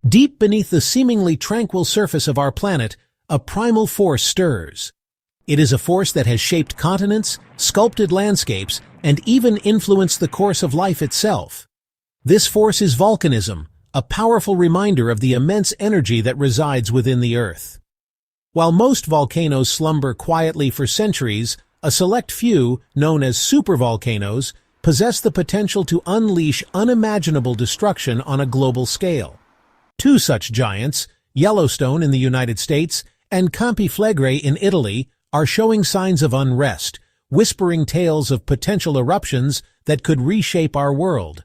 Deep beneath the seemingly tranquil surface of our planet, a primal force stirs. It is a force that has shaped continents, sculpted landscapes, and even influenced the course of life itself. This force is volcanism, a powerful reminder of the immense energy that resides within the Earth. While most volcanoes slumber quietly for centuries, a select few, known as supervolcanoes, possess the potential to unleash unimaginable destruction on a global scale. Two such giants, Yellowstone in the United States and Campi Flegrei in Italy, are showing signs of unrest, whispering tales of potential eruptions that could reshape our world.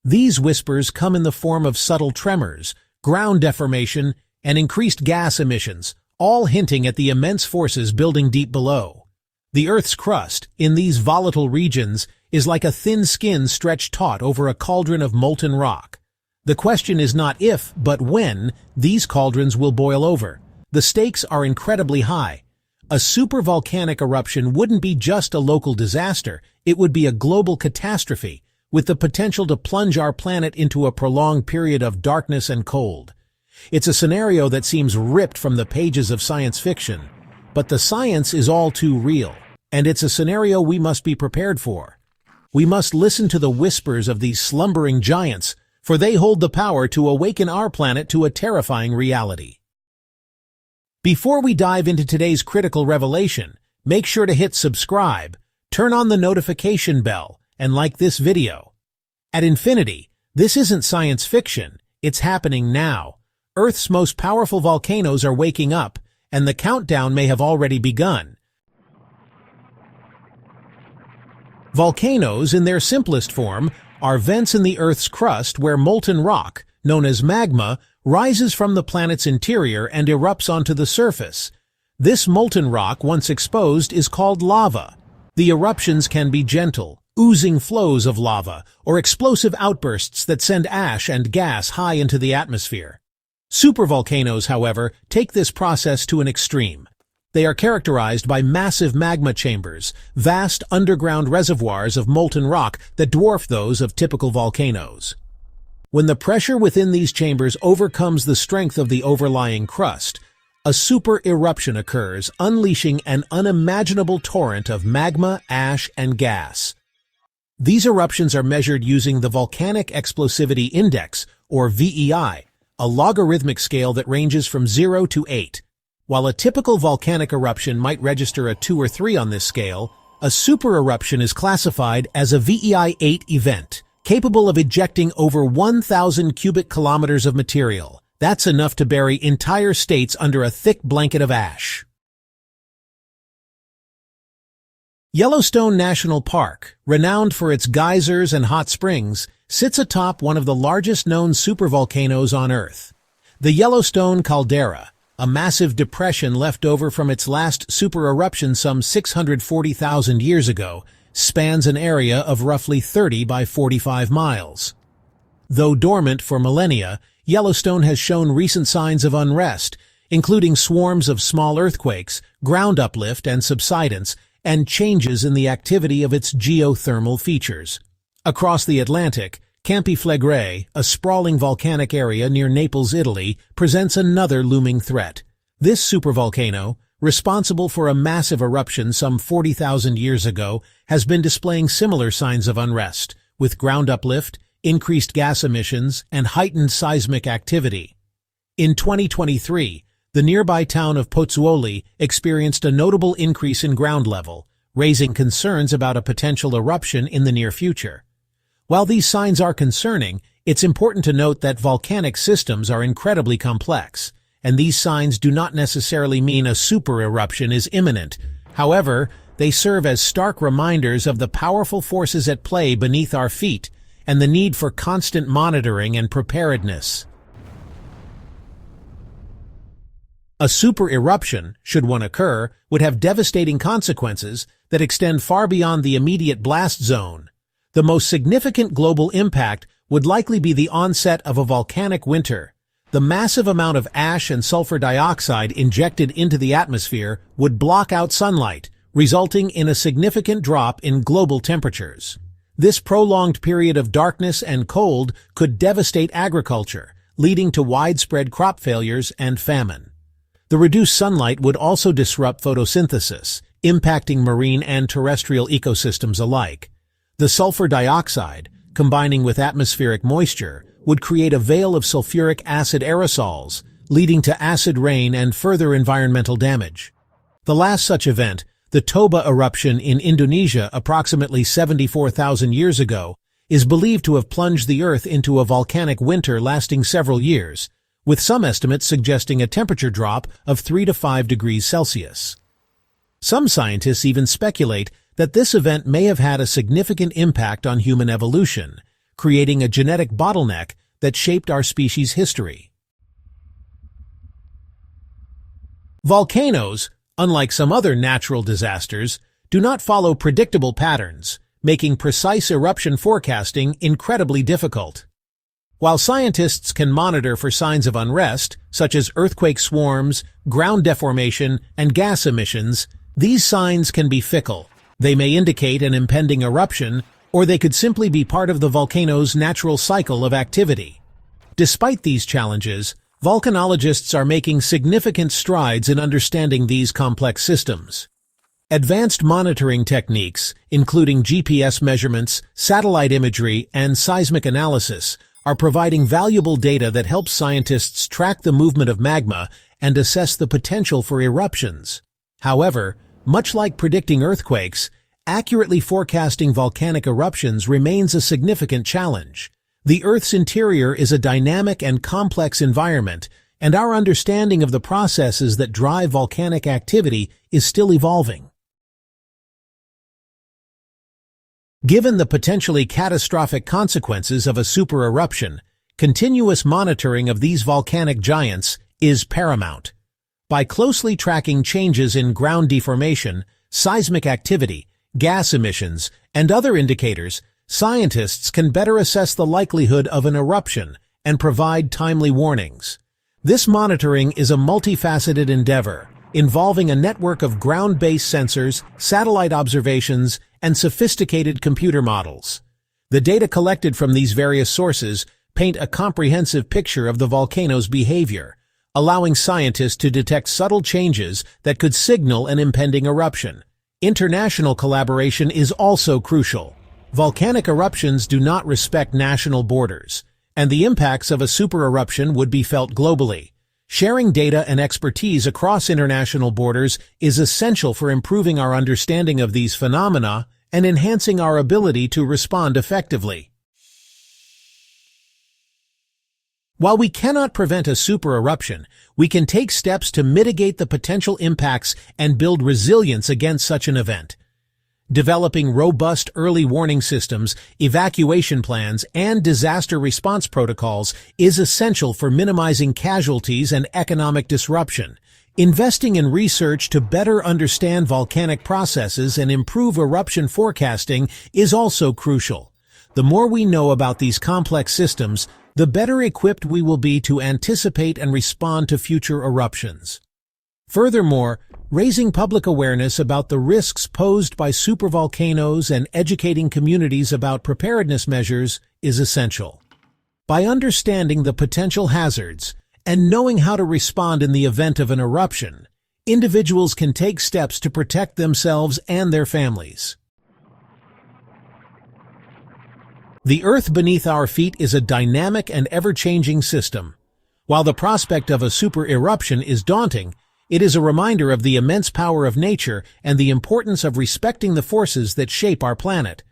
These whispers come in the form of subtle tremors, ground deformation, and increased gas emissions, all hinting at the immense forces building deep below. The Earth's crust, in these volatile regions, is like a thin skin stretched taut over a cauldron of molten rock. The question is not if, but when, these cauldrons will boil over. The stakes are incredibly high. A supervolcanic eruption wouldn't be just a local disaster, it would be a global catastrophe, with the potential to plunge our planet into a prolonged period of darkness and cold. It's a scenario that seems ripped from the pages of science fiction, but the science is all too real, and it's a scenario we must be prepared for. We must listen to the whispers of these slumbering giants, for they hold the power to awaken our planet to a terrifying reality. Before we dive into today's critical revelation, make sure to hit subscribe, turn on the notification bell, and like this video. At Infinity, this isn't science fiction, it's happening now. Earth's most powerful volcanoes are waking up, and the countdown may have already begun. Volcanoes, in their simplest form, are vents in the Earth's crust where molten rock, known as magma, rises from the planet's interior and erupts onto the surface. This molten rock, once exposed, is called lava. The eruptions can be gentle, oozing flows of lava, or explosive outbursts that send ash and gas high into the atmosphere. Supervolcanoes, however, take this process to an extreme. They are characterized by massive magma chambers, vast underground reservoirs of molten rock that dwarf those of typical volcanoes. When the pressure within these chambers overcomes the strength of the overlying crust, a super eruption occurs, unleashing an unimaginable torrent of magma, ash, and gas. These eruptions are measured using the Volcanic Explosivity Index, or VEI, a logarithmic scale that ranges from 0 to 8. While a typical volcanic eruption might register a 2 or 3 on this scale, a super eruption is classified as a VEI 8 event, capable of ejecting over 1,000 cubic kilometers of material. That's enough to bury entire states under a thick blanket of ash. Yellowstone National Park, renowned for its geysers and hot springs, sits atop one of the largest known supervolcanoes on Earth. The Yellowstone caldera, a massive depression left over from its last super eruption some 640,000 years ago, spans an area of roughly 30 by 45 miles. Though dormant for millennia, Yellowstone has shown recent signs of unrest, including swarms of small earthquakes, ground uplift and subsidence, and changes in the activity of its geothermal features. Across the Atlantic, Campi Flegrei, a sprawling volcanic area near Naples, Italy, presents another looming threat. This supervolcano, responsible for a massive eruption some 40,000 years ago, has been displaying similar signs of unrest, with ground uplift, increased gas emissions, and heightened seismic activity. In 2023, the nearby town of Pozzuoli experienced a notable increase in ground level, raising concerns about a potential eruption in the near future. While these signs are concerning, it's important to note that volcanic systems are incredibly complex, and these signs do not necessarily mean a super eruption is imminent. However, they serve as stark reminders of the powerful forces at play beneath our feet and the need for constant monitoring and preparedness. A super eruption, should one occur, would have devastating consequences that extend far beyond the immediate blast zone. The most significant global impact would likely be the onset of a volcanic winter. The massive amount of ash and sulfur dioxide injected into the atmosphere would block out sunlight, resulting in a significant drop in global temperatures. This prolonged period of darkness and cold could devastate agriculture, leading to widespread crop failures and famine. The reduced sunlight would also disrupt photosynthesis, impacting marine and terrestrial ecosystems alike. The sulfur dioxide, combining with atmospheric moisture, would create a veil of sulfuric acid aerosols, leading to acid rain and further environmental damage. The last such event, the Toba eruption in Indonesia approximately 74,000 years ago, is believed to have plunged the Earth into a volcanic winter lasting several years, with some estimates suggesting a temperature drop of 3 to 5 degrees Celsius. Some scientists even speculate that this event may have had a significant impact on human evolution, creating a genetic bottleneck that shaped our species' history. Volcanoes, unlike some other natural disasters, do not follow predictable patterns, making precise eruption forecasting incredibly difficult. While scientists can monitor for signs of unrest, such as earthquake swarms, ground deformation, and gas emissions, these signs can be fickle. They may indicate an impending eruption, or they could simply be part of the volcano's natural cycle of activity. Despite these challenges, volcanologists are making significant strides in understanding these complex systems. Advanced monitoring techniques, including GPS measurements, satellite imagery, and seismic analysis, are providing valuable data that helps scientists track the movement of magma and assess the potential for eruptions. However, much like predicting earthquakes, accurately forecasting volcanic eruptions remains a significant challenge. The Earth's interior is a dynamic and complex environment, and our understanding of the processes that drive volcanic activity is still evolving. Given the potentially catastrophic consequences of a supereruption, continuous monitoring of these volcanic giants is paramount. By closely tracking changes in ground deformation, seismic activity, gas emissions, and other indicators, scientists can better assess the likelihood of an eruption and provide timely warnings. This monitoring is a multifaceted endeavor, involving a network of ground-based sensors, satellite observations, and sophisticated computer models. The data collected from these various sources paint a comprehensive picture of the volcano's behavior, allowing scientists to detect subtle changes that could signal an impending eruption. International collaboration is also crucial. Volcanic eruptions do not respect national borders, and the impacts of a supereruption would be felt globally. Sharing data and expertise across international borders is essential for improving our understanding of these phenomena and enhancing our ability to respond effectively. While we cannot prevent a supereruption, we can take steps to mitigate the potential impacts and build resilience against such an event. Developing robust early warning systems, evacuation plans, and disaster response protocols is essential for minimizing casualties and economic disruption. Investing in research to better understand volcanic processes and improve eruption forecasting is also crucial. The more we know about these complex systems, the better equipped we will be to anticipate and respond to future eruptions. Furthermore, raising public awareness about the risks posed by supervolcanoes and educating communities about preparedness measures is essential. By understanding the potential hazards and knowing how to respond in the event of an eruption, individuals can take steps to protect themselves and their families. The Earth beneath our feet is a dynamic and ever-changing system. While the prospect of a super-eruption is daunting, it is a reminder of the immense power of nature and the importance of respecting the forces that shape our planet.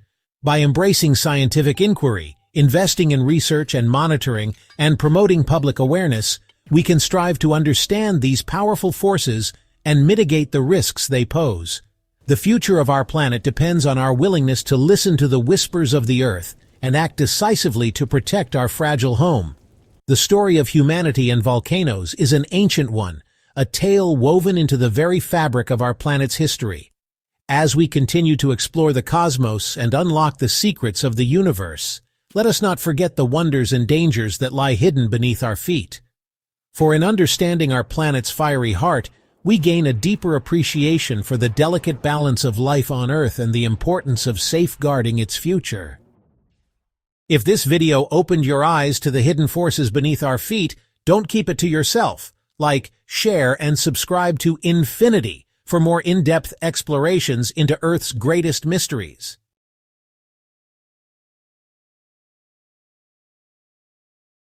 By embracing scientific inquiry, investing in research and monitoring, and promoting public awareness, we can strive to understand these powerful forces and mitigate the risks they pose. The future of our planet depends on our willingness to listen to the whispers of the Earth and act decisively to protect our fragile home. The story of humanity and volcanoes is an ancient one, a tale woven into the very fabric of our planet's history. As we continue to explore the cosmos and unlock the secrets of the universe, let us not forget the wonders and dangers that lie hidden beneath our feet. For in understanding our planet's fiery heart, we gain a deeper appreciation for the delicate balance of life on Earth and the importance of safeguarding its future. If this video opened your eyes to the hidden forces beneath our feet, don't keep it to yourself. Like, share, and subscribe to Infinity for more in-depth explorations into Earth's greatest mysteries.